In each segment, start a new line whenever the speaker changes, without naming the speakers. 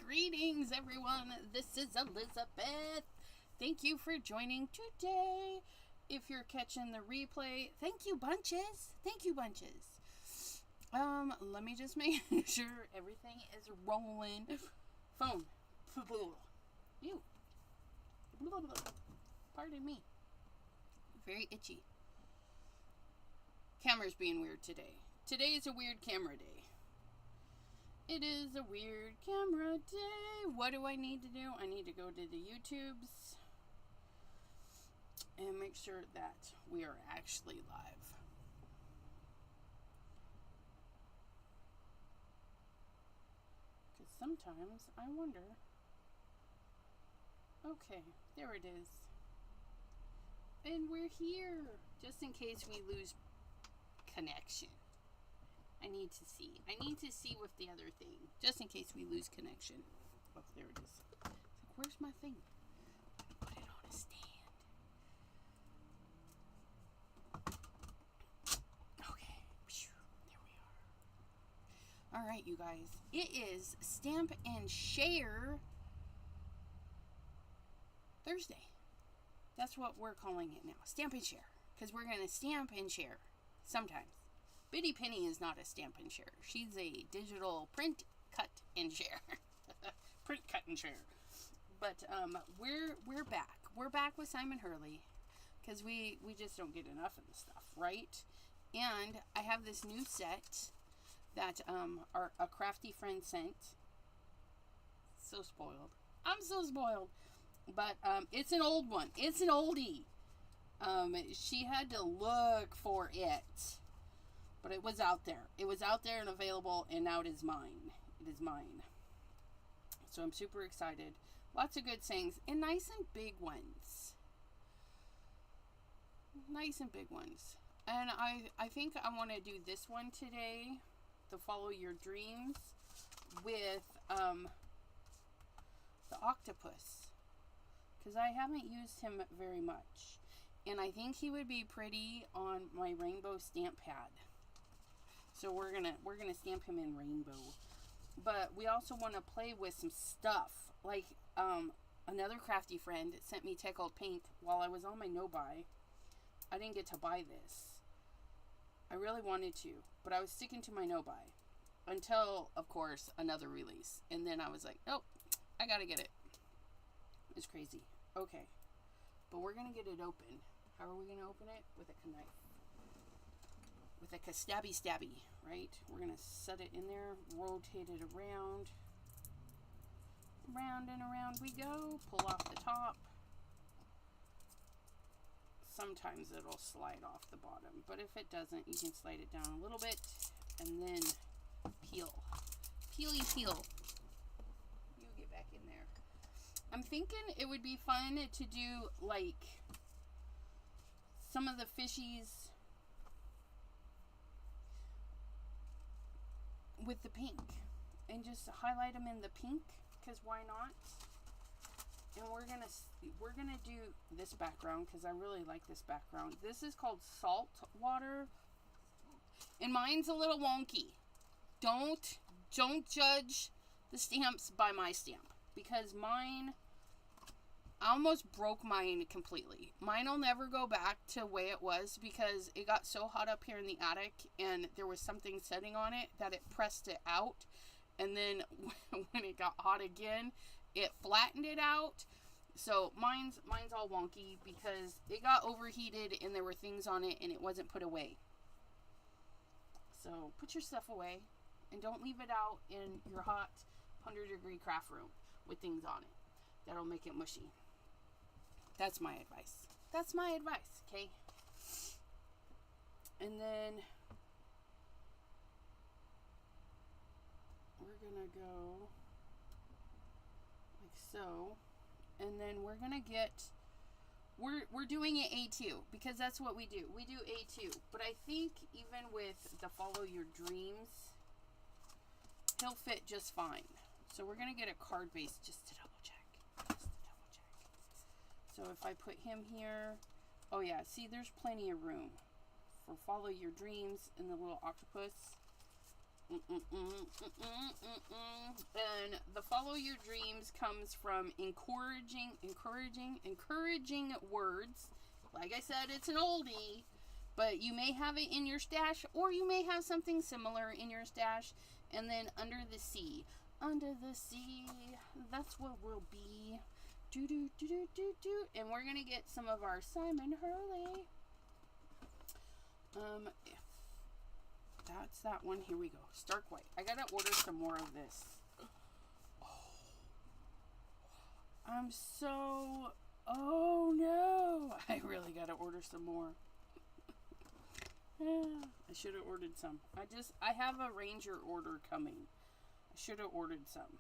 Greetings, everyone. This is Elizabeth. Thank you for joining today. If you're catching the replay, thank you bunches. Thank you bunches. Let me just make sure everything is rolling. Phone. You. Pardon me. Very itchy. Camera's being weird today. Today is a weird camera day. It is a weird camera day. What do I need to do? I need to go to the YouTubes and make sure that we are actually live. Because sometimes I wonder. Okay, there it is. And we're here. Just in case we lose connection. I need to see with the other thing. Just in case we lose connection. Oh, there it is. It's like, where's my thing? Put it on a stand. Okay. There we are. Alright, you guys. It is Stamp and Share Thursday. That's what we're calling it now. Stamp and Share. Because we're going to stamp and share. Sometimes. Biddy Penny is not a stamp and share. She's a digital print, cut, and share. Print, cut, and share. But we're back. We're back with Simon Hurley. Because we just don't get enough of the stuff, right? And I have this new set that a crafty friend sent. So spoiled. I'm so spoiled. But it's an old one. It's an oldie. She had to look for it. But it was out there. It was out there and available, and now it is mine. It is mine. So I'm super excited. Lots of good sayings, and nice and big ones. Nice and big ones. And I think I want to do this one today, the Follow Your Dreams, with the octopus. Because I haven't used him very much. And I think he would be pretty on my rainbow stamp pad. So we're gonna stamp him in rainbow. But we also want to play with some stuff. Like another crafty friend sent me Tickled Paint while I was on my no-buy. I didn't get to buy this. I really wanted to, but I was sticking to my no-buy. Until, of course, another release. And then I was like, oh, I gotta get it. It's crazy. Okay. But we're gonna get it open. How are we gonna open it? With a knife. With a stabby, right? We're going to set it in there, rotate it around. Round and around we go. Pull off the top. Sometimes it'll slide off the bottom, but if it doesn't, you can slide it down a little bit and then peel. Peely peel. You get back in there. I'm thinking it would be fun to do like some of the fishies with the pink and just highlight them in the pink, because why not? And we're gonna do this background because I really like this background. This is called Salt Water, and mine's a little wonky. Don't judge the stamps by my stamp, because mine, I almost broke mine completely. Mine will never go back to the way it was because it got so hot up here in the attic and there was something setting on it that it pressed it out. And then when it got hot again, it flattened it out. So mine's all wonky because it got overheated and there were things on it and it wasn't put away. So put your stuff away and don't leave it out in your hot 100-degree craft room with things on it. That'll make it mushy. That's my advice. That's my advice, okay? And then we're gonna go like so. And then we're gonna get, we're doing it A2 because that's what we do. We do A2. But I think even with the Follow Your Dreams, he'll fit just fine. So we're gonna get a card base just to double check. So if I put him here, oh yeah, see, there's plenty of room for Follow Your Dreams and the little octopus. And the follow your dreams comes from encouraging words. Like I said, it's an oldie, but you may have it in your stash, or you may have something similar in your stash. And then under the sea, that's what we'll be. And we're gonna get some of our Simon Hurley. If that's that one, here we go. Stark white. I gotta order some more of this. Oh no, I really gotta order some more. I should have ordered some. I have a Ranger order coming. I should have ordered some.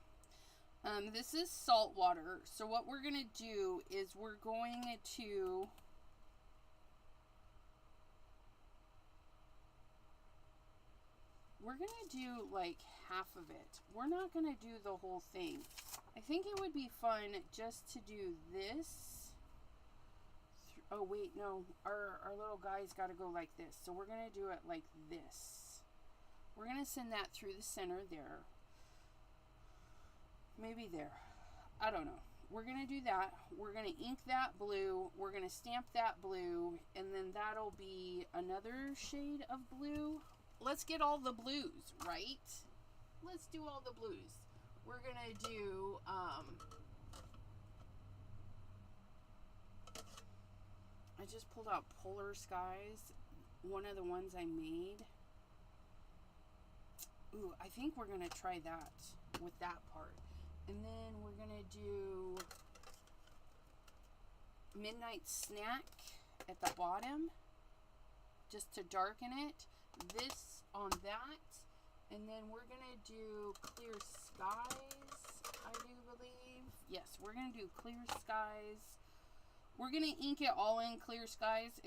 This is salt water. So what we're going to do is we're going to do like half of it. We're not going to do the whole thing. I think it would be fun just to do this. Oh wait, no, our little guy's got to go like this. So we're going to do it like this. We're going to send that through the center there. Maybe there. I don't know. We're going to do that. We're going to ink that blue. We're going to stamp that blue. And then that'll be another shade of blue. Let's get all the blues, right? Let's do all the blues. We're going to do... I just pulled out Polar Skies. One of the ones I made. Ooh, I think we're going to try that with that part. And then we're going to do Midnight Snack at the bottom, just to darken it. This on that. And then we're going to do Clear Skies, I do believe. Yes, we're going to do Clear Skies. We're going to ink it all in Clear Skies,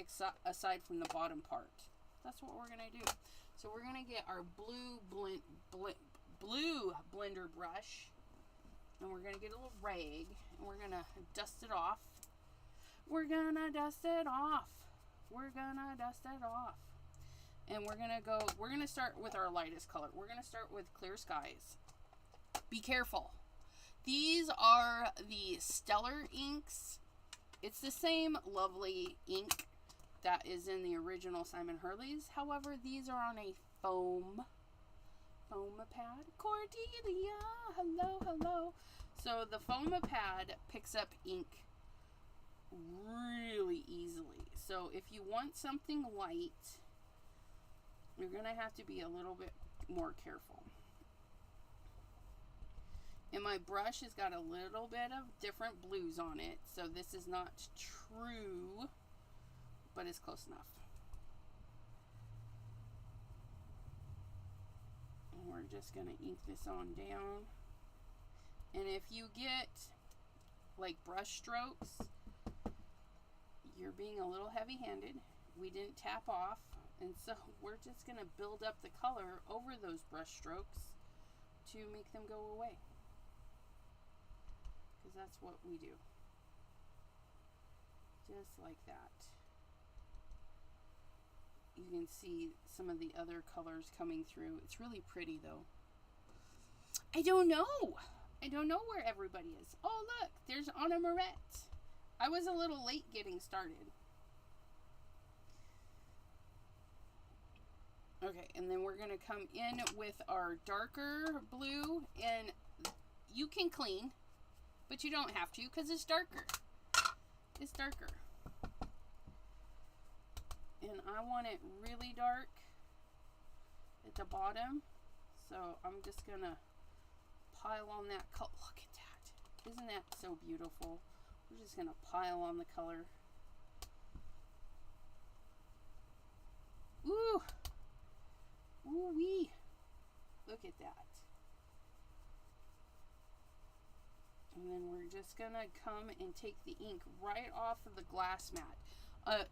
aside from the bottom part. That's what we're going to do. So we're going to get our blue blender brush. And we're going to get a little rag, and we're going to dust it off. We're going to dust it off. And we're going to start with our lightest color. We're going to start with Clear Skies. Be careful. These are the Stellar inks. It's the same lovely ink that is in the original Simon Hurley's. However, these are on a foam pad. Cordelia, hello. So the foam pad picks up ink really easily. So if you want something light, you're going to have to be a little bit more careful. And my brush has got a little bit of different blues on it. So this is not true, but it's close enough. We're just going to ink this on down. And if you get like brush strokes, you're being a little heavy-handed. We didn't tap off, and so we're just going to build up the color over those brush strokes to make them go away. Because that's what we do. Just like that. You can see some of the other colors coming through. It's really pretty though. I don't know where everybody is. Oh look, there's Anna Moret. I was a little late getting started. Okay, and then we're going to come in with our darker blue, and you can clean, but you don't have to because it's darker. It's darker. And I want it really dark at the bottom, so I'm just going to pile on that color. Look at that. Isn't that so beautiful? We're just going to pile on the color. Ooh! Ooh-wee! Look at that. And then we're just going to come and take the ink right off of the glass mat.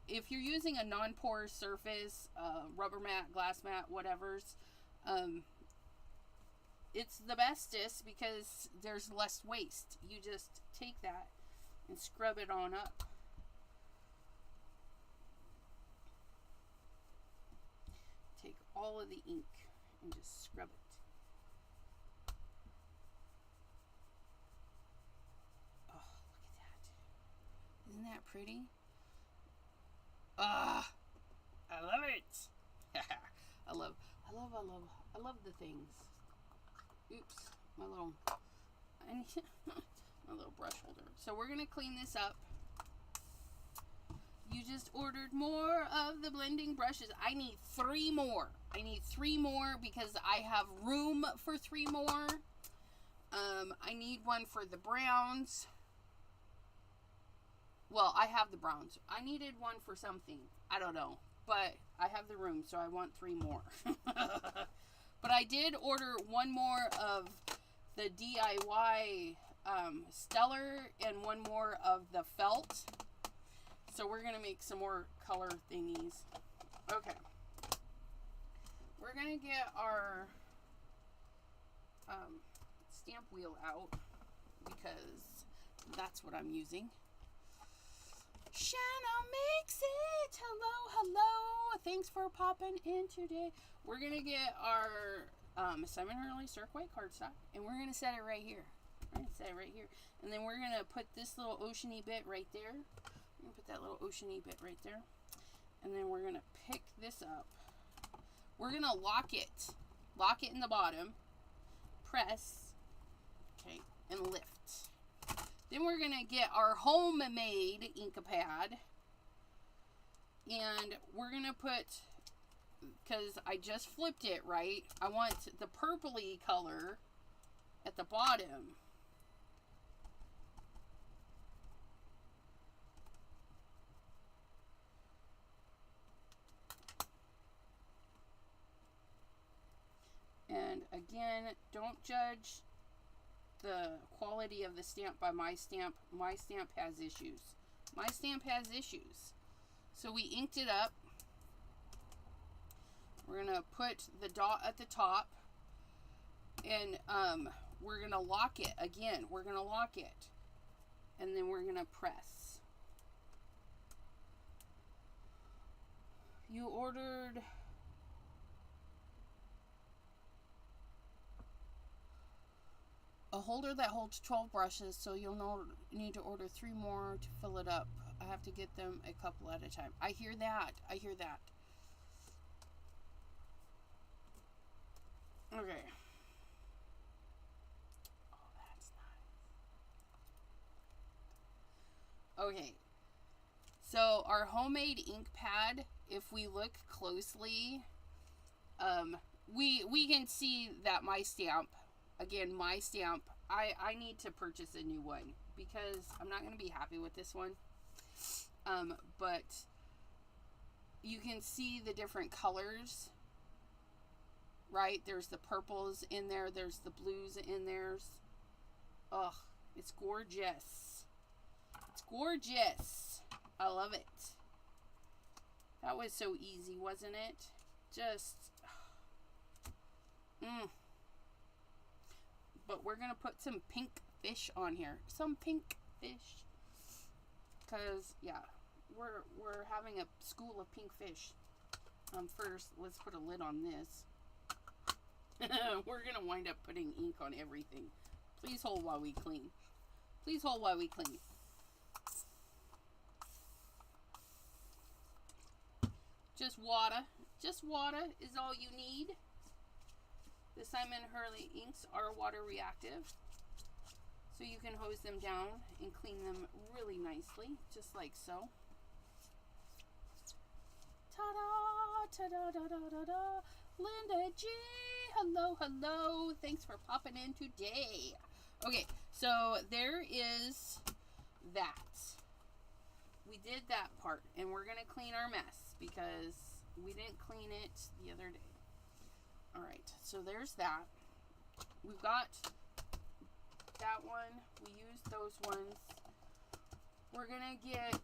If you're using a non-porous surface, rubber mat, glass mat, whatever's, it's the bestest because there's less waste. You just take that and scrub it on up. Take all of the ink and just scrub it. Oh, look at that. Isn't that pretty? Ah, I love it. I love the things. Oops, my little brush holder. So we're gonna clean this up. You just ordered more of the blending brushes. I need 3 more. I need 3 more because I have room for 3 more. I need one for the browns. Well, I have the browns. I needed one for something. I don't know. But I have the room, so I want 3 more. But I did order 1 more of the DIY Stellar and 1 more of the felt. So we're going to make some more color thingies. Okay. We're going to get our stamp wheel out because that's what I'm using. Shanna makes it. Hello, hello. Thanks for popping in today. We're going to get our Simon Hurley Cirque White cardstock, and we're going to set it right here. We're going to set it right here. And then we're going to put this little oceany bit right there. We're going to put that little oceany bit right there. And then we're going to pick this up. We're going to lock it. Lock it in the bottom. Press. Okay. And lift. Then we're going to get our homemade ink pad. And we're going to put, because I just flipped it, right? I want the purpley color at the bottom. And again, don't judge the quality of the stamp by my stamp. My stamp has issues. My stamp has issues. So we inked it up. We're going to put the dot at the top. And we're going to lock it. Again, we're going to lock it. And then we're going to press. You ordered a holder that holds 12 brushes, so you'll need to order 3 more to fill it up. I have to get them a couple at a time. I hear that. I hear that. Okay. Oh, that's nice. Okay. So our homemade ink pad, if we look closely, we can see that my stamp, again, my stamp, I need to purchase a new one because I'm not going to be happy with this one. But you can see the different colors, right? There's the purples in there. There's the blues in there. Ugh, it's gorgeous. It's gorgeous. I love it. That was so easy, wasn't it? Just, But we're going to put some pink fish on here. Some pink fish. Because, yeah, we're having a school of pink fish. First, let's put a lid on this. We're going to wind up putting ink on everything. Please hold while we clean. Please hold while we clean. Just water. Just water is all you need. The Simon Hurley inks are water reactive. So you can hose them down and clean them really nicely, just like so. Ta-da! Ta-da! Ta-da! Linda G! Hello, hello! Thanks for popping in today. Okay, so there is that. We did that part, and we're going to clean our mess because we didn't clean it the other day. Alright, so there's that. We've got that one. We used those ones. We're gonna get,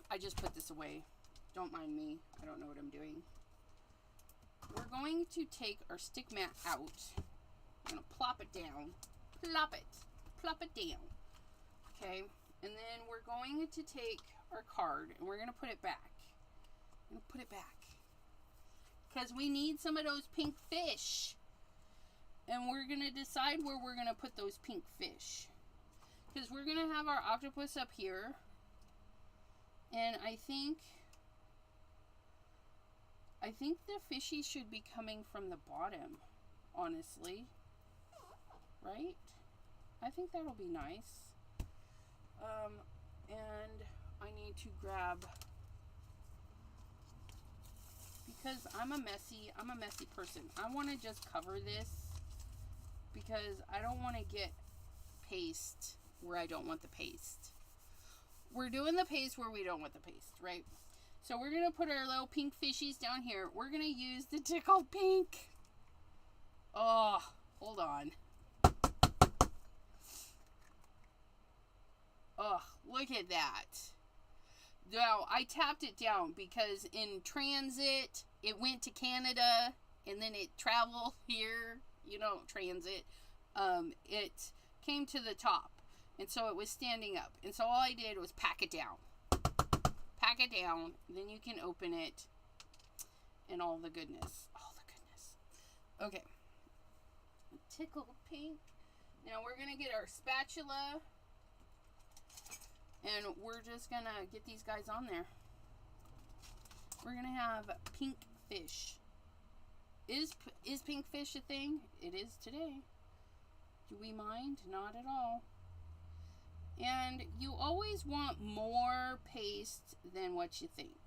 I just put this away. Don't mind me. I don't know what I'm doing. We're going to take our stick mat out. We're gonna plop it down. Plop it. Plop it down. Okay, and then we're going to take our card and we're gonna put it back. Put it back. because we need some of those pink fish. And we're going to decide where we're going to put those pink fish. Because we're going to have our octopus up here. And I think the fishies should be coming from the bottom, honestly. Right? I think that'll be nice. And I need to grab, because I'm a messy person. I want to just cover this because I don't want to get paste where I don't want the paste. We're doing the paste where we don't want the paste, right? So we're going to put our little pink fishies down here. We're going to use the tickled pink. Oh, hold on. Oh, look at that. Now, I tapped it down because in transit, it went to Canada, and then it traveled here, transit. It came to the top, and so it was standing up. And so all I did was pack it down. Pack it down, then you can open it, and all the goodness. All the goodness. Okay. Tickled pink. Now, we're going to get our spatula. And we're just going to get these guys on there. We're going to have pink fish. Is pink fish a thing? It is today. Do we mind? Not at all. And you always want more paste than what you think.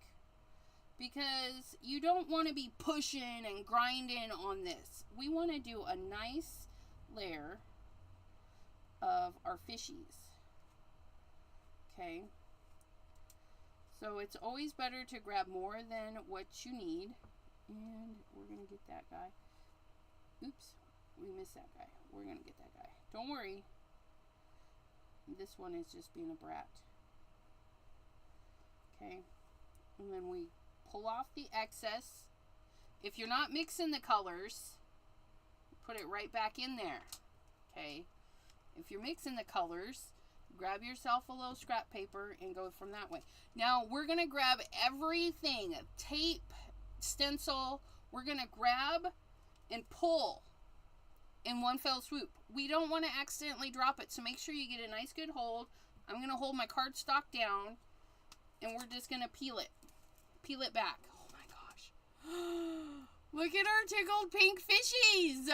Because you don't want to be pushing and grinding on this. We want to do a nice layer of our fishies. Okay, so it's always better to grab more than what you need. And we're going to get that guy. Oops, we missed that guy. We're going to get that guy. Don't worry. This one is just being a brat. Okay, and then we pull off the excess. If you're not mixing the colors, put it right back in there. Okay, if you're mixing the colors, grab yourself a little scrap paper and go from that way. Now, we're going to grab everything. Tape, stencil. We're going to grab and pull in one fell swoop. We don't want to accidentally drop it, so make sure you get a nice good hold. I'm going to hold my cardstock down, and we're just going to peel it. Peel it back. Oh, my gosh. Look at our tickled pink fishies.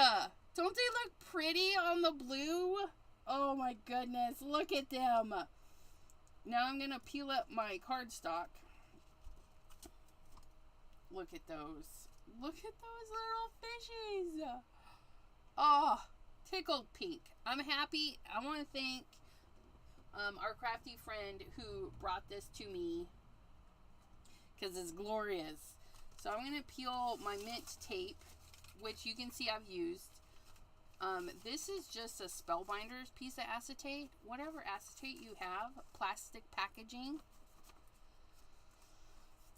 Don't they look pretty on the blue? Oh my goodness, look at them. Now I'm going to peel up my cardstock. Look at those. Look at those little fishies. Oh, tickled pink. I'm happy. I want to thank our crafty friend who brought this to me because it's glorious. So I'm going to peel my mint tape, which you can see I've used. This is just a Spellbinders piece of acetate. Whatever acetate you have, plastic packaging.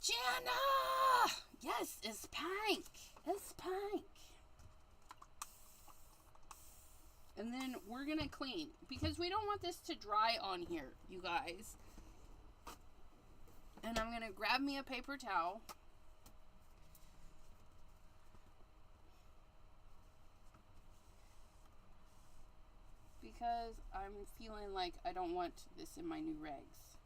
Jana! Yes, it's pink. It's pink. And then we're going to clean, because we don't want this to dry on here, you guys. And I'm going to grab me a paper towel. Because I'm feeling like I don't want this in my new regs.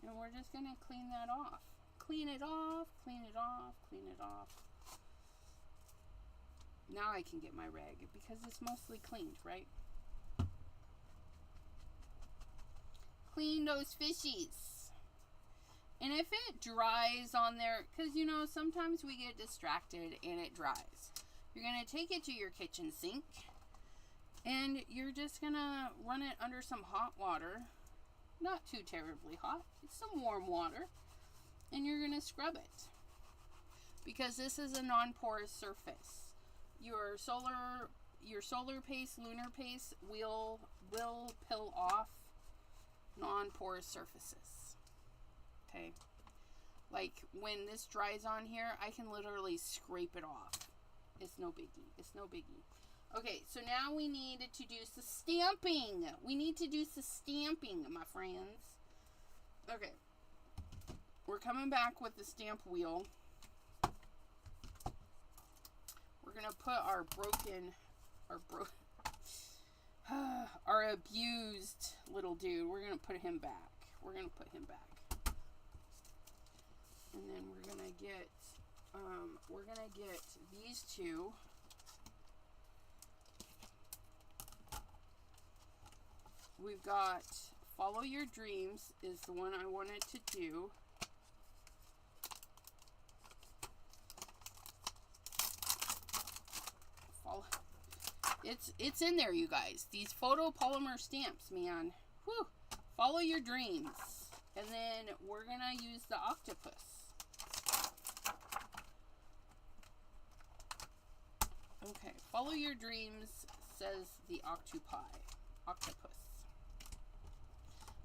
And we're just going to clean that off. Clean it off, clean it off, clean it off. Now I can get my rag because it's mostly cleaned, right? Clean those fishies. And if it dries on there, because sometimes we get distracted and it dries. You're going to take it to your kitchen sink and you're just going to run it under some hot water. Not too terribly hot. It's some warm water. And you're going to scrub it. Because this is a non-porous surface. Your solar paste, lunar paste will peel off non-porous surfaces. Okay, like when this dries on here, I can literally scrape it off. It's no biggie. It's no biggie. Okay, so now we need to do some stamping. We need to do some stamping, my friends. Okay. We're coming back with the stamp wheel. We're going to put our our abused little dude, we're going to put him back. We're going to put him back. And then we're going to get these two. We've got Follow Your Dreams is the one I wanted to do. It's in there, you guys. These photopolymer stamps, man. Whew. Follow Your Dreams. And then we're going to use the octopus. Okay. Follow Your Dreams says the octopus.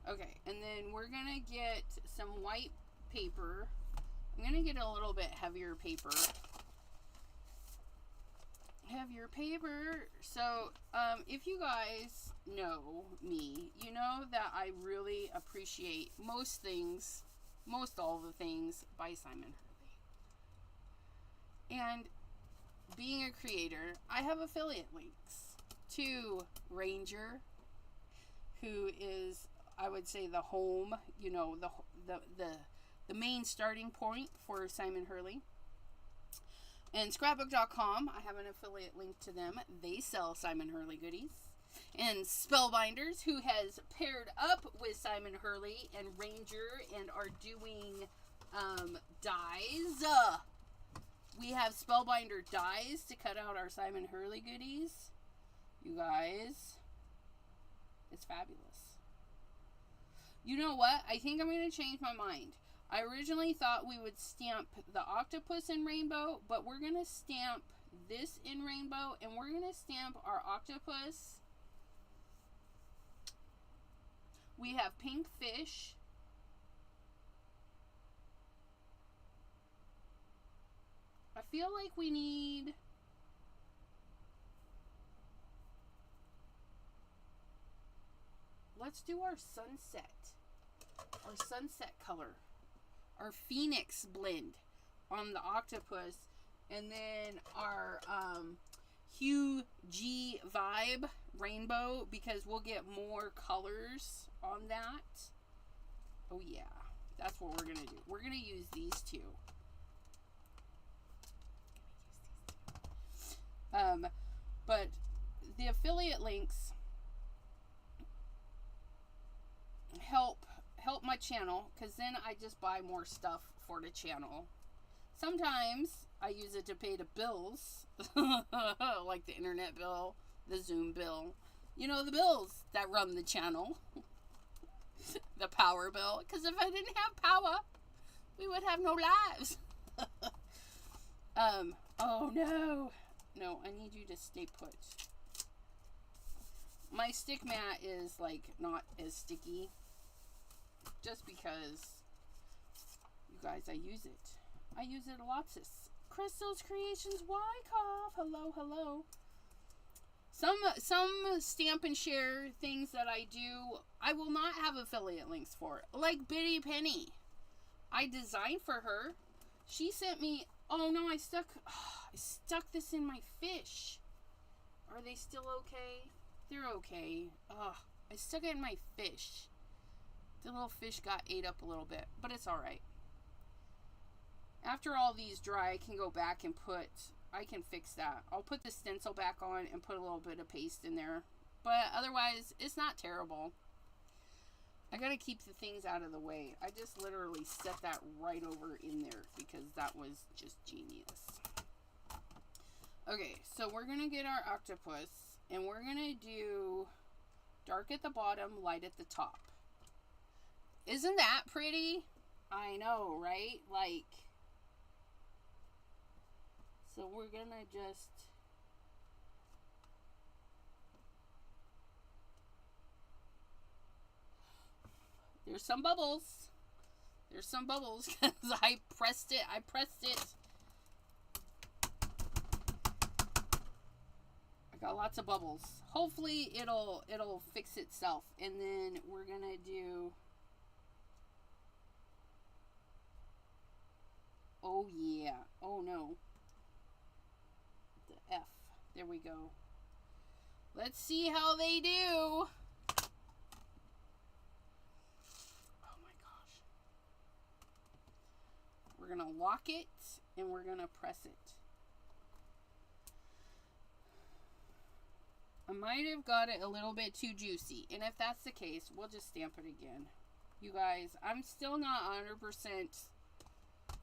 Okay. And then we're going to get some white paper. I'm going to get a little bit heavier paper. So if you guys know me, you know that I really appreciate most all the things by Simon Hurley. And being a creator, I have affiliate links to Ranger, who is, I would say, the home, you know, the main starting point for Simon Hurley. And scrapbook.com, I have an affiliate link to them. They sell Simon Hurley goodies. And Spellbinders, who has paired up with Simon Hurley and Ranger and are doing dies. We have Spellbinder dies to cut out our Simon Hurley goodies. You guys, it's fabulous. You know what? I think I'm going to change my mind. I originally thought we would stamp the octopus in rainbow, but we're going to stamp this in rainbow, and we're going to stamp our octopus. We have pink fish. I feel like we need... Let's do our sunset color. Our Phoenix blend on the octopus, and then our Hue G Vibe rainbow, because we'll get more colors on that. Oh yeah, that's what we're gonna do. We're gonna use these two. But the affiliate links help my channel, because then I just buy more stuff for the channel. Sometimes I use it to pay the bills, like the internet bill, the Zoom bill, you know, the bills that run the channel, the power bill, because if I didn't have power, we would have no lives. Oh no, I need you to stay put. My stick mat is like not as sticky, just because, you guys, I use it. I use it lots. Crystal's Creations, Wyckoff. Hello. Some stamp and share things that I do, I will not have affiliate links for. Like Bitty Penny. I designed for her. She sent me, oh no, I stuck this in my fish. Are they still okay? They're okay. I stuck it in my fish. The little fish got ate up a little bit, but it's alright. After all these dry, I can go back and I can fix that. I'll put the stencil back on and put a little bit of paste in there. But otherwise, it's not terrible. I gotta keep the things out of the way. I just literally set that right over in there because that was just genius. Okay, so we're gonna get our octopus, and we're gonna do dark at the bottom, light at the top. Isn't that pretty? I know, right? Like, so we're gonna just... There's some bubbles. There's some bubbles because I pressed it. I got lots of bubbles. Hopefully it'll fix itself. And then we're gonna do Oh, yeah. Oh, no. The F. There we go. Let's see how they do. Oh, my gosh. We're going to lock it, and we're going to press it. I might have got it a little bit too juicy. And if that's the case, we'll just stamp it again. You guys, I'm still not 100%.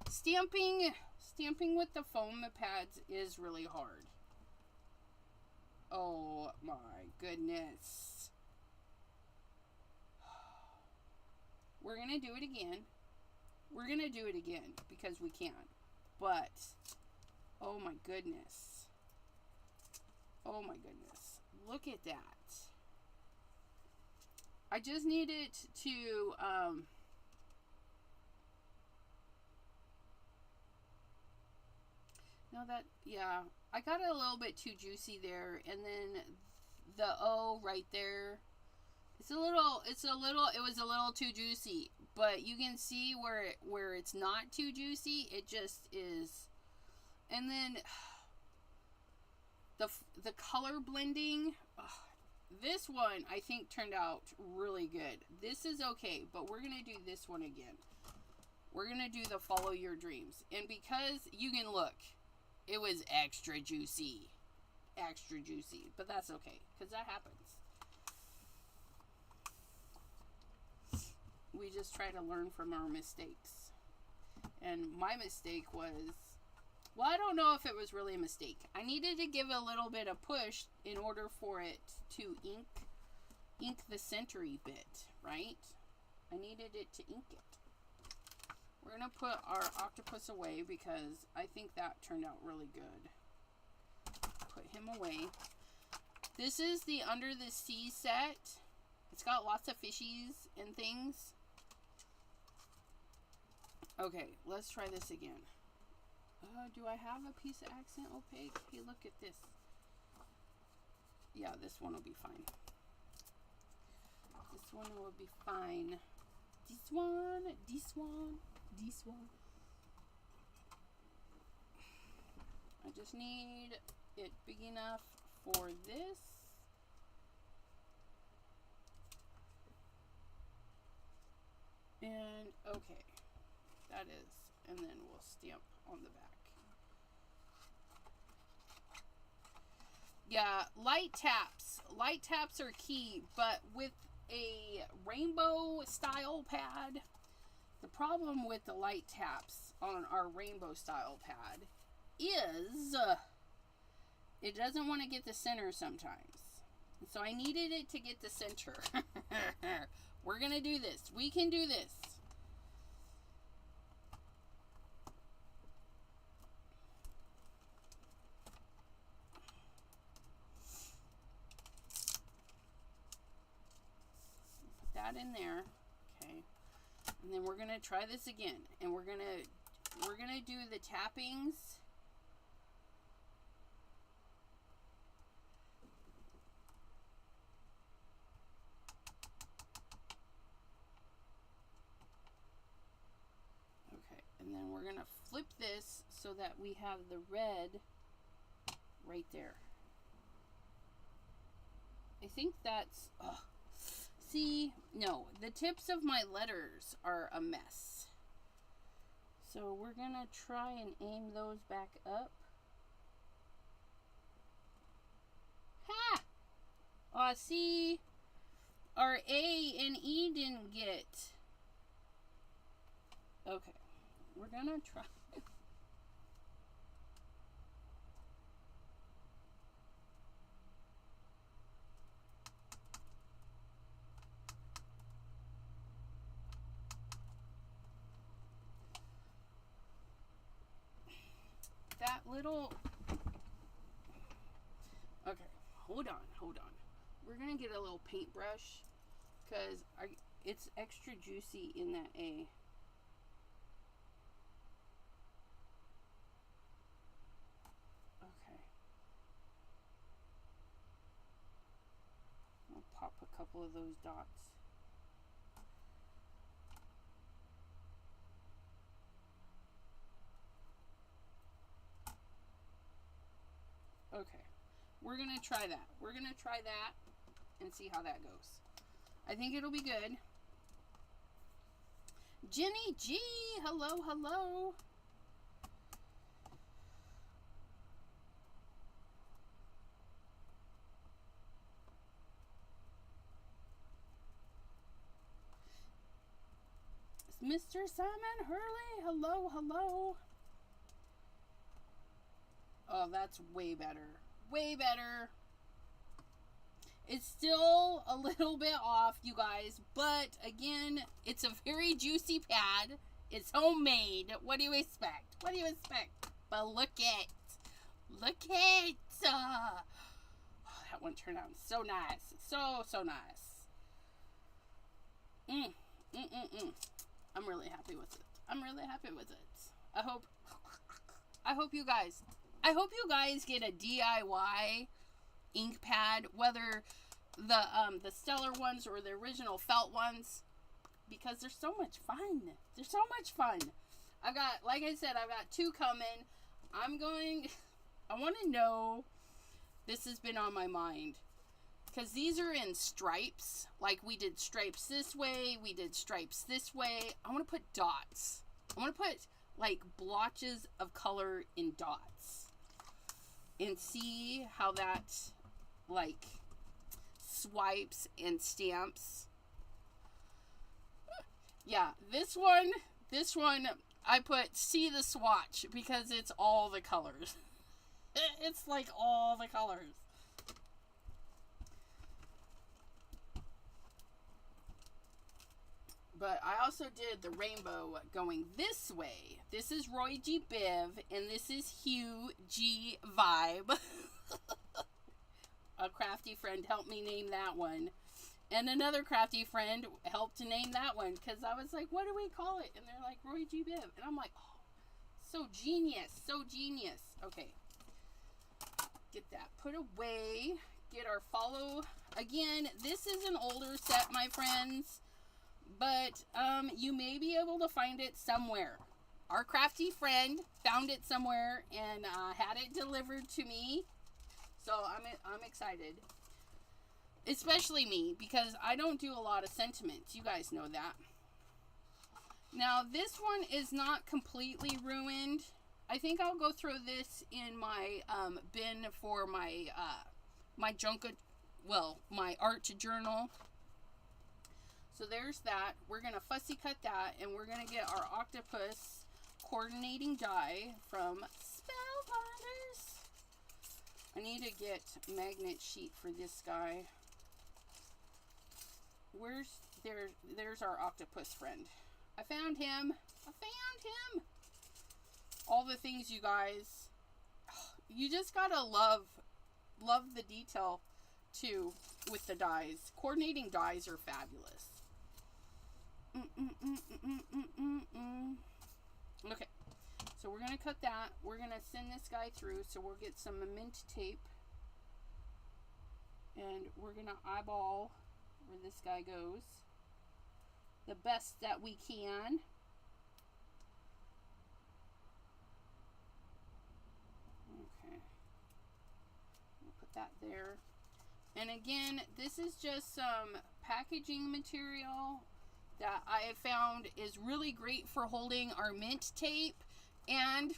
Stamping with the foam pads is really hard. Oh my goodness. We're going to do it again. We're going to do it again because we can. But, oh my goodness. Oh my goodness. Look at that. I just needed to, no, that, yeah, I got it a little bit too juicy there, and then the O right there, it was a little too juicy, but you can see where it's not too juicy, it just is, and then the color blending, this one I think turned out really good. This is okay, but we're going to do this one again. We're going to do the Follow Your Dreams, and because you can look, it was extra juicy, but that's okay, because that happens. We just try to learn from our mistakes. And my mistake was, well, I don't know if it was really a mistake. I needed to give a little bit of push in order for it to ink the centery bit, right? I needed it to ink it. We're going to put our octopus away because I think that turned out really good. Put him away. This is the Under the Sea set. It's got lots of fishies and things. Okay, let's try this again. Do I have a piece of accent opaque? Hey, look at this. Yeah, this one will be fine. This one will be fine. This one. I just need it big enough for this. And, okay. That is. And then we'll stamp on the back. Yeah, light taps. Light taps are key, but with a rainbow style pad, the problem with the light taps on our rainbow style pad is it doesn't want to get the center sometimes. So I needed it to get the center. We're going to do this. We can do this. That in there, okay, and then we're gonna try this again, and we're gonna do the tappings. Okay, and then we're gonna flip this so that we have the red right there. I think that's, see, no, the tips of my letters are a mess. So we're going to try and aim those back up. Ha! See, our A and E didn't get. Okay, we're going to try. That little, okay, hold on. We're gonna get a little paintbrush because it's extra juicy in that A. Okay, I'll pop a couple of those dots. Okay. We're going to try that. We're going to try that and see how that goes. I think it'll be good. Jenny G, hello, hello. Mr. Simon Hurley, hello, hello. Oh, that's way better. Way better. It's still a little bit off, you guys, but again, it's a very juicy pad. It's homemade. What do you expect? What do you expect? But look at, oh, that one turned out so nice. So nice. I'm really happy with it. I'm really happy with it. I hope you guys get a DIY ink pad, whether the Stellar ones or the original felt ones, because they're so much fun. They're so much fun. Like I said, I've got 2 coming. I want to know, this has been on my mind, because these are in stripes. Like, we did stripes this way, we did stripes this way. I want to put dots. I want to put, like, blotches of color in dots. And see how that, like, swipes and stamps. Yeah, this one, I put see the swatch, because it's all the colors. It's like all the colors. But I also did the rainbow going this way. This is Roy G. Biv, and this is Hugh G. Vibe. A crafty friend helped me name that one. And another crafty friend helped to name that one, because I was like, what do we call it? And they're like, Roy G. Biv. And I'm like, oh, so genius, so genius. Okay. Get that put away. Get our follow. Again, this is an older set, my friends. But you may be able to find it somewhere. Our crafty friend found it somewhere and had it delivered to me. So I'm excited. Especially me, because I don't do a lot of sentiments. You guys know that. Now, this one is not completely ruined. I think I'll go throw this in my bin for my my my art journal. So there's that. We're going to fussy cut that, and we're going to get our octopus coordinating die from Spellbinders. I need to get magnet sheet for this guy. There's our octopus friend. I found him. All the things, you guys. You just gotta love the detail too with the dies. Coordinating dies are fabulous. Okay, so we're gonna cut that. We're gonna send this guy through, so we'll get some mint tape, and we're gonna eyeball where this guy goes the best that we can. Okay, we'll put that there. And again, this is just some packaging material that I have found is really great for holding our mint tape. And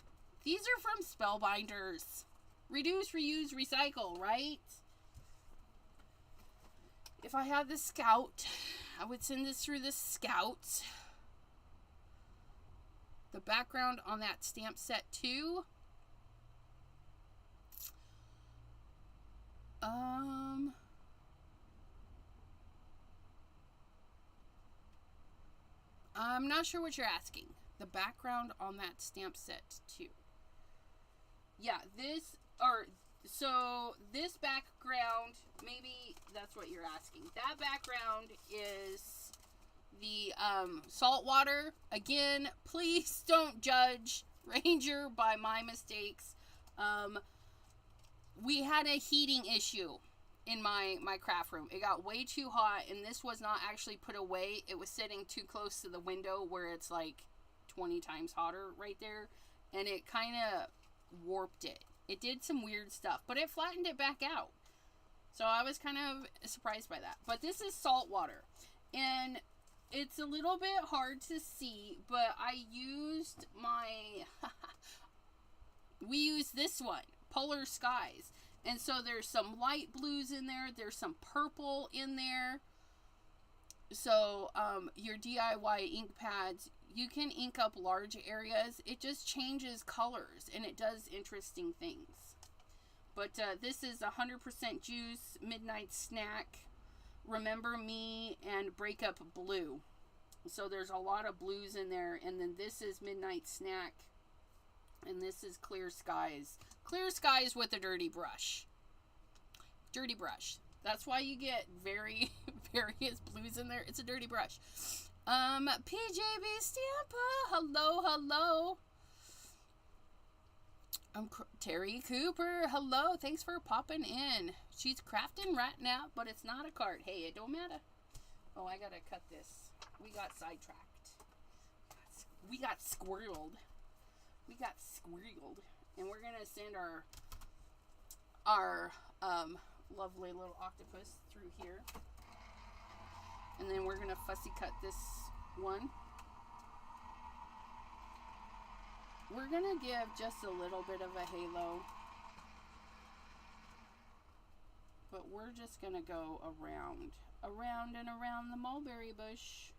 these are from Spellbinders. Reduce, reuse, recycle, right? If I had the Scout, I would send this through the Scout. The background on that stamp set too. I'm not sure what you're asking. The background on that stamp set too. Yeah, this background, maybe that's what you're asking. That background is the salt water. Again, please don't judge Ranger by my mistakes. We had a heating issue in my craft room. It got way too hot, and this was not actually put away. It was sitting too close to the window where it's like 20 times hotter right there, and it kind of warped it. It did some weird stuff, but it flattened it back out. So I was kind of surprised by that. But this is salt water. And it's a little bit hard to see, but I used my... we used this one, Polar Skies. And so there's some light blues in there. There's some purple in there. So your DIY ink pads, you can ink up large areas. It just changes colors and it does interesting things. But this is 100% juice, midnight snack, remember me, and breakup blue. So there's a lot of blues in there. And then this is midnight snack. And this is clear skies. Clear skies with a dirty brush. Dirty brush. That's why you get various blues in there. It's a dirty brush. PJB Stampa. Hello, hello. Terry Cooper. Hello. Thanks for popping in. She's crafting right now, but it's not a card. Hey, it don't matter. Oh, I gotta cut this. We got sidetracked. We got squirreled. We got squirreled. And we're gonna send our lovely little octopus through here. And then we're gonna fussy cut this one. We're gonna give just a little bit of a halo. But we're just gonna go around and around the mulberry bush.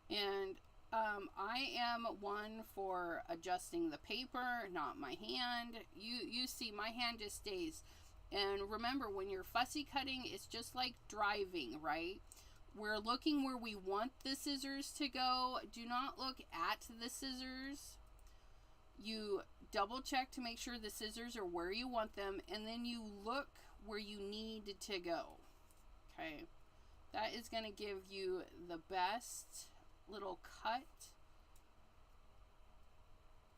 And I am one for adjusting the paper, not my hand. You see, my hand just stays. And remember, when you're fussy cutting, it's just like driving, right? We're looking where we want the scissors to go. Do not look at the scissors. You double check to make sure the scissors are where you want them, and then you look where you need to go. Okay, that is going to give you the best little cut.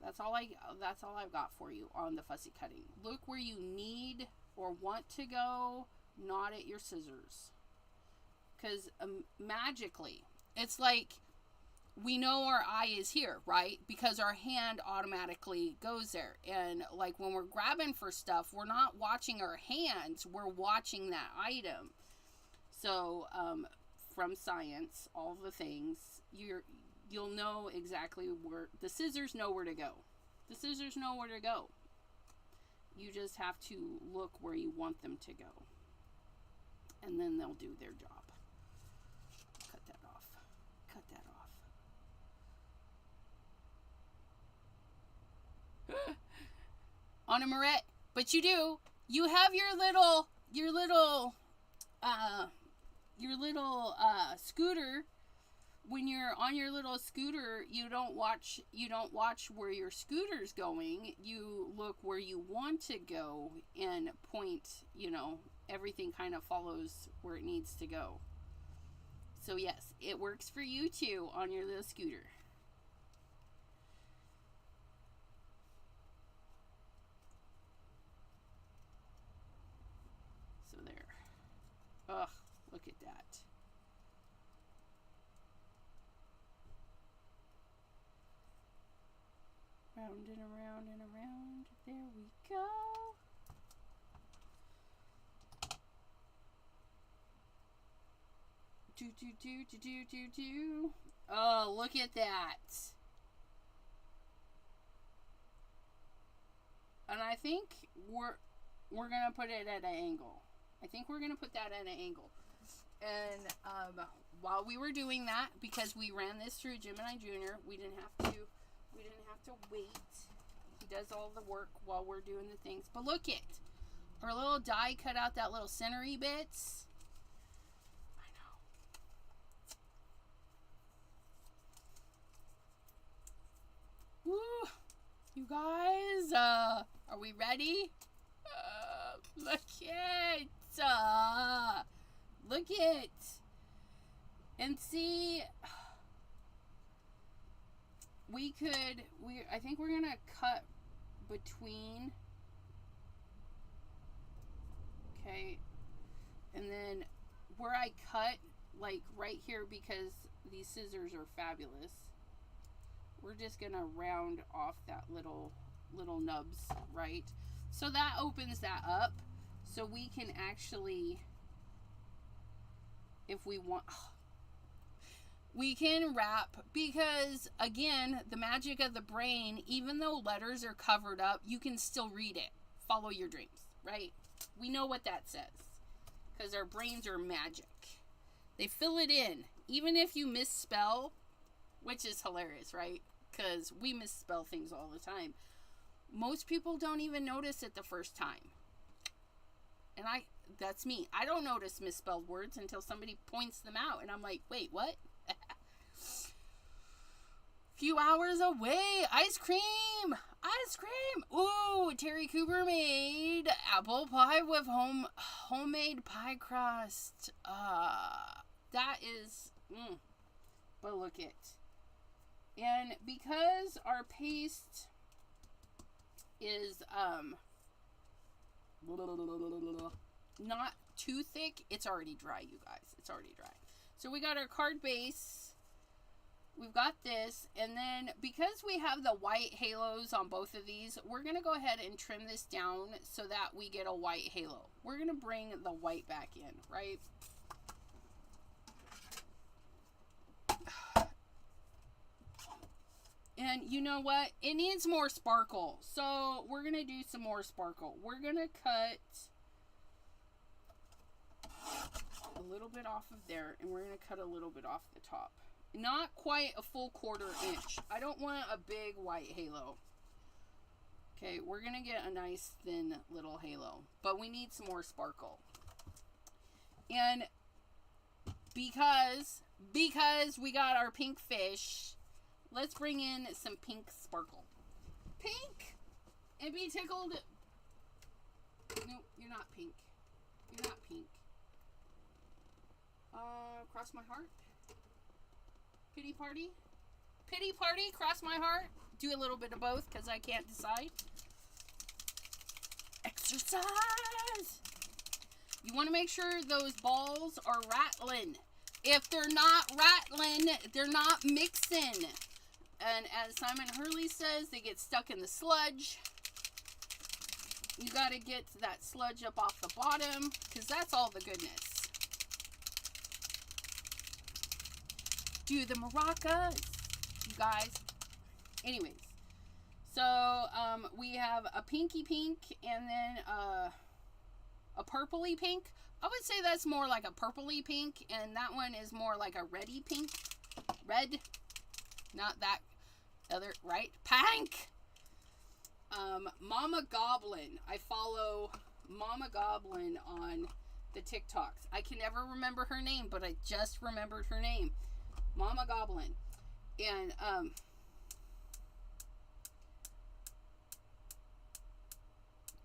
That's all I've got for you on the fussy cutting. Look where you need or want to go, not at your scissors. Because magically, it's like we know our eye is here, right? Because our hand automatically goes there. And like when we're grabbing for stuff, we're not watching our hands, we're watching that item. So from science, all the things, you'll know exactly where the scissors know where to go. The scissors know where to go. You just have to look where you want them to go. And then they'll do their job. Cut that off. Cut that off. On a Moret. But you do. You have your little scooter. When you're on your little scooter, you don't watch where your scooter's going. You look where you want to go and point, everything kind of follows where it needs to go. So yes, it works for you too on your little scooter. So there. Ugh, look at that. Round and around and around. There we go. Do. Oh, look at that. And I think we're gonna put it at an angle. I think we're gonna put that at an angle. And while we were doing that, because we ran this through Gemini Jr., we didn't have to wait. He does all the work while we're doing the things. But look it. Our little die cut out that little centery bits. I know. Woo! You guys, are we ready? Look it. Look it. And see... I think we're gonna cut between. Okay. And then where I cut, like right here, because these scissors are fabulous, we're just gonna round off that little nubs, right? So that opens that up, so we can actually, if we want, we can wrap, because again, the magic of the brain, even though letters are covered up, you can still read it. Follow your dreams, right? We know what that says, because our brains are magic. They fill it in, even if you misspell, which is hilarious, right? Because we misspell things all the time. Most people don't even notice it the first time. And that's me. I don't notice misspelled words until somebody points them out. And I'm like, wait, what? Few hours away. Ice cream. Ice cream. Ooh, Terry Cooper made apple pie with homemade pie crust. That is, but look it. And because our paste is not too thick, it's already dry, you guys. It's already dry. So we got our card base. We've got this, and then because we have the white halos on both of these, we're going to go ahead and trim this down so that we get a white halo. We're going to bring the white back in, right? And you know what? It needs more sparkle. So we're going to do some more sparkle. We're going to cut a little bit off of there, and we're going to cut a little bit off the top. Not quite a full 1/4 inch. I don't want a big white halo. Okay, we're going to get a nice thin little halo, but we need some more sparkle. And because we got our pink fish, let's bring in some pink sparkle. Pink! And be tickled. No, you're not pink. You're not pink. Cross my heart. Pity party. Pity party, cross my heart. Do a little bit of both because I can't decide. Exercise! You want to make sure those balls are rattling. If they're not rattling, they're not mixing. And as Simon Hurley says, they get stuck in the sludge. You got to get that sludge up off the bottom, because that's all the goodness. Do the maracas, you guys. Anyways, so we have a pinky pink and then a purpley pink. I would say that's more like a purpley pink, and that one is more like a reddy pink. Red, not that other, right? Pink. Mama Goblin. I follow Mama Goblin on the TikToks. I can never remember her name, but I just remembered her name. Mama Goblin. And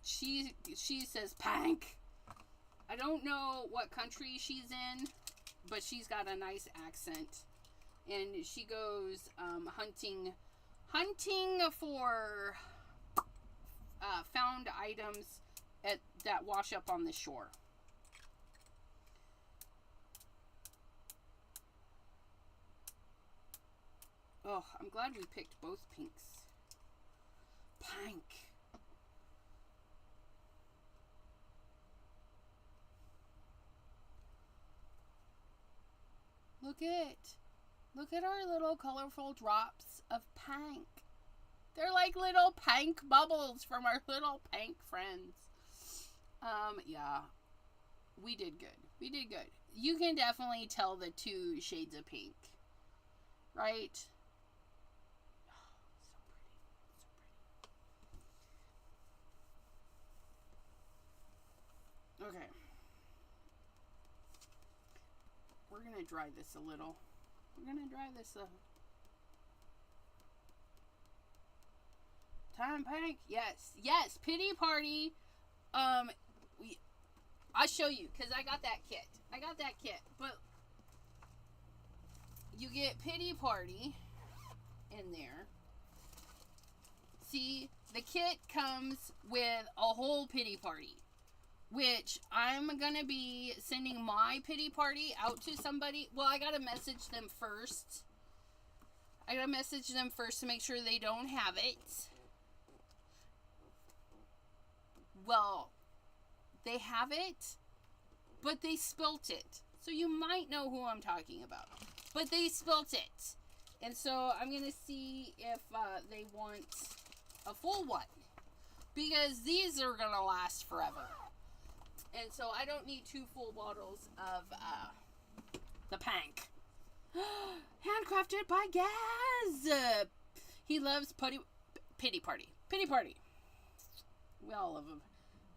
she says pink. I don't know what country she's in, but she's got a nice accent. And she goes hunting for found items that wash up on the shore. Oh, I'm glad we picked both pinks. Pink. Look at our little colorful drops of pink. They're like little pink bubbles from our little pink friends. Yeah. We did good. We did good. You can definitely tell the 2 shades of pink. Right? Okay. We're going to dry this a little. We're going to dry this a... Time pink? Yes. Yes. Pity party. I'll show you because I got that kit. But you get pity party in there. See, the kit comes with a whole pity party. which I'm going to be sending my pity party out to somebody. Well, I got to message them first. To make sure they don't have it. Well, they have it, but they spilt it. So you might know who I'm talking about. But they spilt it. And so I'm going to see if they want a full one. Because these are going to last forever. And so I don't need 2 full bottles of the Pank. Handcrafted by Gaz. He loves pity party. Pity party. We all love him.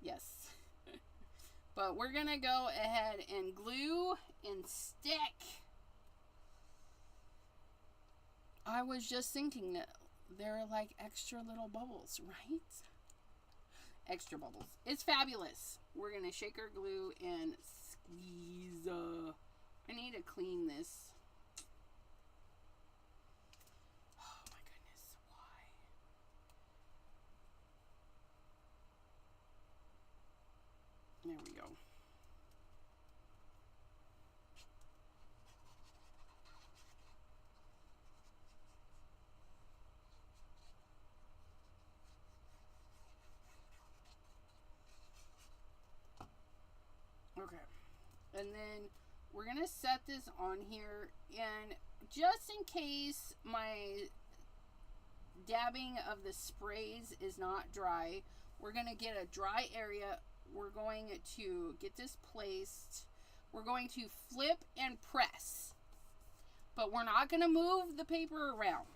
Yes. But we're going to go ahead and glue and stick. I was just thinking that they're like extra little bubbles, right? Extra bubbles. It's fabulous. We're going to shake our glue and squeeze. I need to clean this. Oh my goodness, why? There we go. Okay, and then we're gonna set this on here, and just in case my dabbing of the sprays is not dry, we're gonna get a dry area. We're going to get this placed. We're going to flip and press, but we're not gonna move the paper around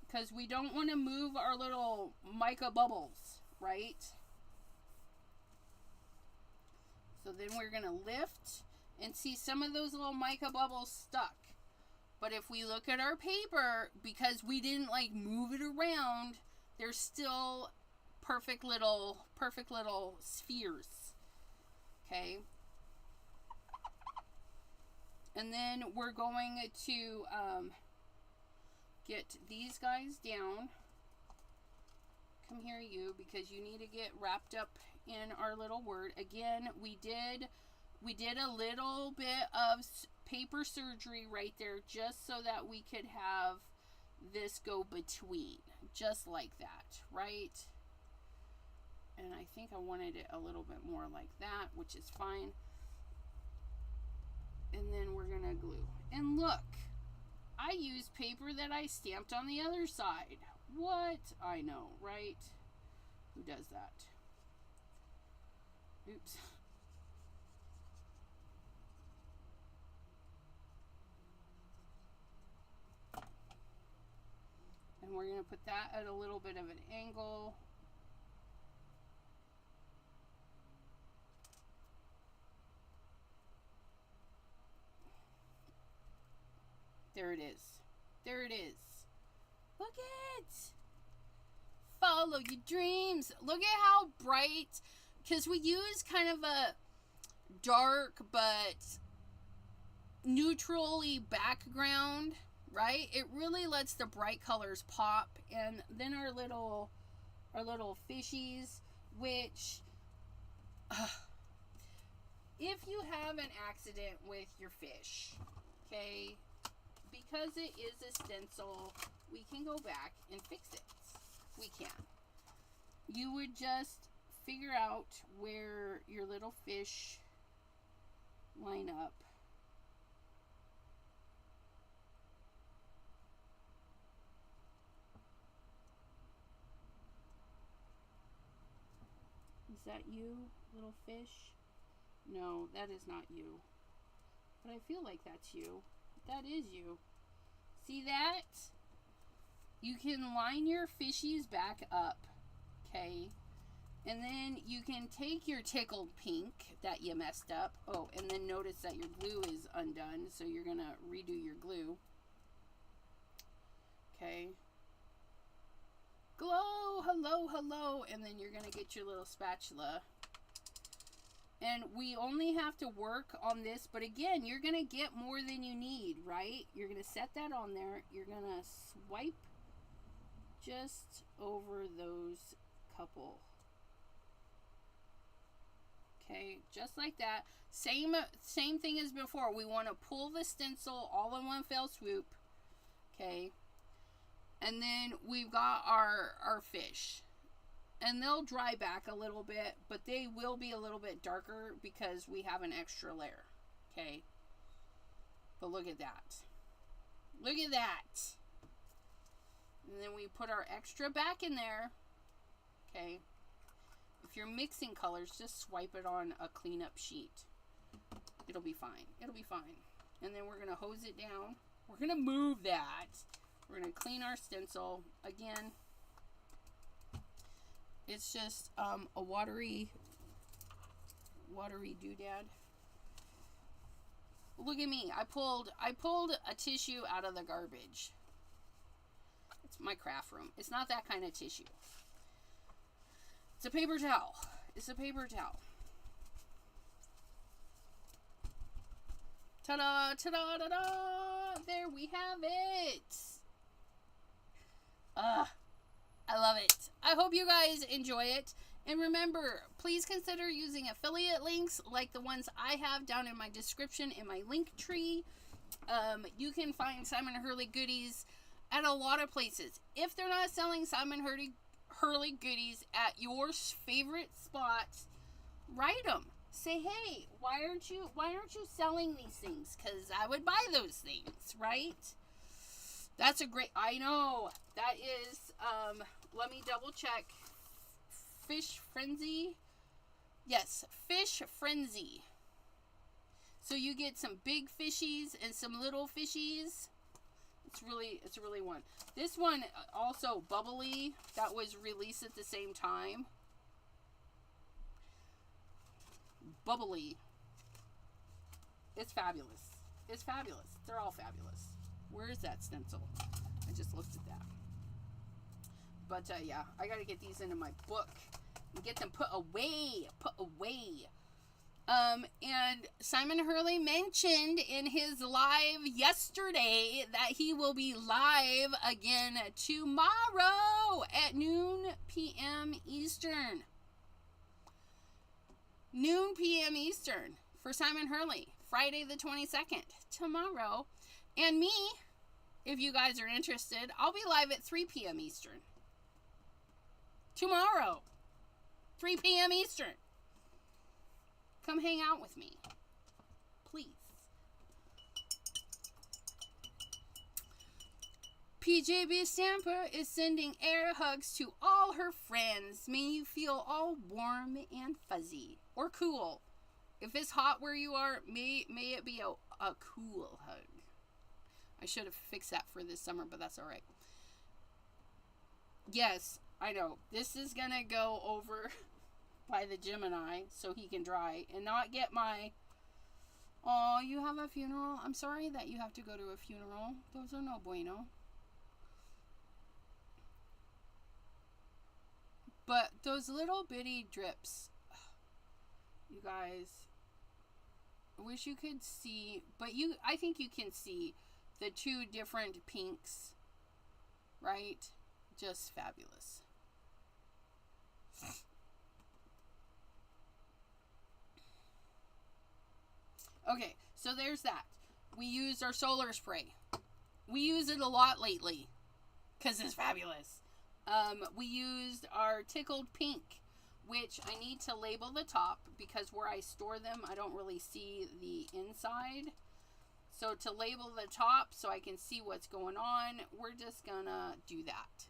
because we don't want to move our little mica bubbles, right? So then we're going to lift and see some of those little mica bubbles stuck. But if we look at our paper, because we didn't like move it around, there's still perfect little spheres. Okay. And then we're going to get these guys down. Come here, you, because you need to get wrapped up in our little word. Again, we did a little bit of paper surgery right there just so that we could have this go between, just like that, right? And I think I wanted it a little bit more like that, which is fine. And then we're gonna glue. And look, I used paper that I stamped on the other side. What? I know, right? Who does that? Oops. And we're going to put that at a little bit of an angle. There it is. There it is. Look at it. Follow your dreams. Look at how bright, because we use kind of a dark but neutrally background, right? It really lets the bright colors pop. And then our little fishies, which if you have an accident with your fish, okay, because it is a stencil, we can go back and fix it. We can. You would just figure out where your little fish line up. Is that you, little fish? No, that is not you. But I feel like that's you. That is you. See that? You can line your fishies back up, okay? And then you can take your tickled pink that you messed up. Oh, and then notice that your glue is undone, so you're going to redo your glue. Okay. Glow, hello, hello. And then you're going to get your little spatula. And we only have to work on this, but again, you're going to get more than you need, right? You're going to set that on there. You're going to swipe just over those couple. Okay, just like that. Same thing as before. We want to pull the stencil all in one fell swoop. Okay. And then we've got our fish. And they'll dry back a little bit, but they will be a little bit darker because we have an extra layer. Okay. But look at that. Look at that. And then we put our extra back in there. Okay. If you're mixing colors, just swipe it on a cleanup sheet. It'll be fine. It'll be fine. And then we're going to hose it down. We're going to move that. We're going to clean our stencil. Again, it's just a watery doodad. Look at me. I pulled a tissue out of the garbage. It's my craft room. It's not that kind of tissue. It's a paper towel. It's a paper towel. Ta-da, ta-da, ta-da! There we have it. I love it. I hope you guys enjoy it. And remember, please consider using affiliate links like the ones I have down in my description in my link tree. You can find Simon Hurley goodies at a lot of places. If they're not selling Simon Hurley goodies at your favorite spot, write them. Say, hey, why aren't you selling these things? Because I would buy those things, right? That's a great, I know, that is, let me double check. Fish Frenzy? Yes, Fish Frenzy. So you get some big fishies and some little fishies. It's really one. This one also bubbly, that was released at the same time. Bubbly. It's fabulous. It's fabulous. They're all fabulous. Where is that stencil? I just looked at that. But yeah, I gotta get these into my book and get them put away. Put away. And Simon Hurley mentioned in his live yesterday that he will be live again tomorrow at noon p.m. Eastern. Noon p.m. Eastern for Simon Hurley. Friday the 22nd. Tomorrow. And me, if you guys are interested, I'll be live at 3 p.m. Eastern. Tomorrow. 3 p.m. Eastern. Come hang out with me. Please. PJB Stamper is sending air hugs to all her friends. May you feel all warm and fuzzy. Or cool. If it's hot where you are, may it be a cool hug. I should have fixed that for this summer, but that's alright. Yes, I know. This is going to go over by the Gemini so he can dry and not get my, oh, you have a funeral? I'm sorry that you have to go to a funeral. Those are no bueno. But those little bitty drips, you guys, I wish you could see, but I think you can see the two different pinks, right? Just fabulous. Okay, so there's that. We used our solar spray. We use it a lot lately because it's fabulous. We used our tickled pink, which I need to label the top because where I store them, I don't really see the inside. So to label the top so I can see what's going on, we're just gonna do that.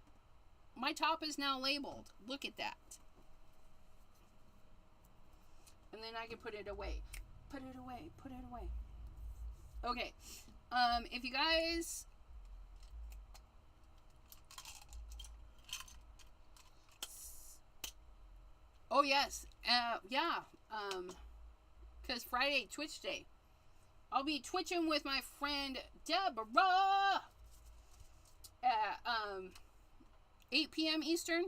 My top is now labeled. Look at that. And then I can put it away. Put it away. Put it away. Okay. If you guys... Oh, yes. Yeah. Because Friday, Twitch Day. I'll be twitching with my friend Deborah at 8 p.m. Eastern.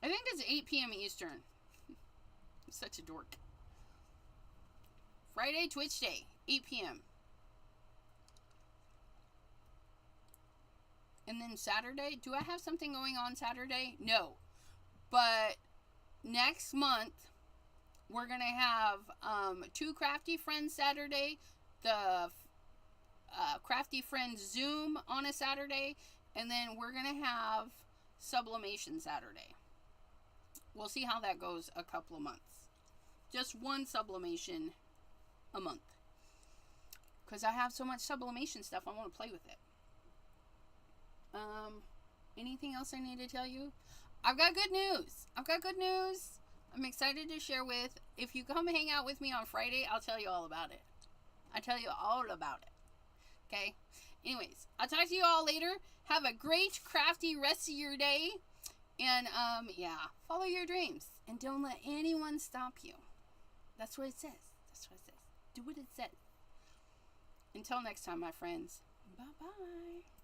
I think it's 8 p.m. Eastern. I'm such a dork. Friday, Twitch Day, 8 p.m. And then Saturday, do I have something going on Saturday? No. But next month, we're going to have 2 Crafty Friends Saturday, the Crafty Friends Zoom on a Saturday, and then we're going to have Sublimation Saturday. We'll see how that goes a couple of months. Just one sublimation a month. Because I have so much sublimation stuff, I want to play with it. Anything else I need to tell you? I've got good news. I'm excited to share with. If you come hang out with me on Friday, I'll tell you all about it. Okay? Anyways, I'll talk to you all later. Have a great crafty rest of your day. And, follow your dreams. And don't let anyone stop you. That's what it says. Do what it says. Until next time, my friends. Bye-bye.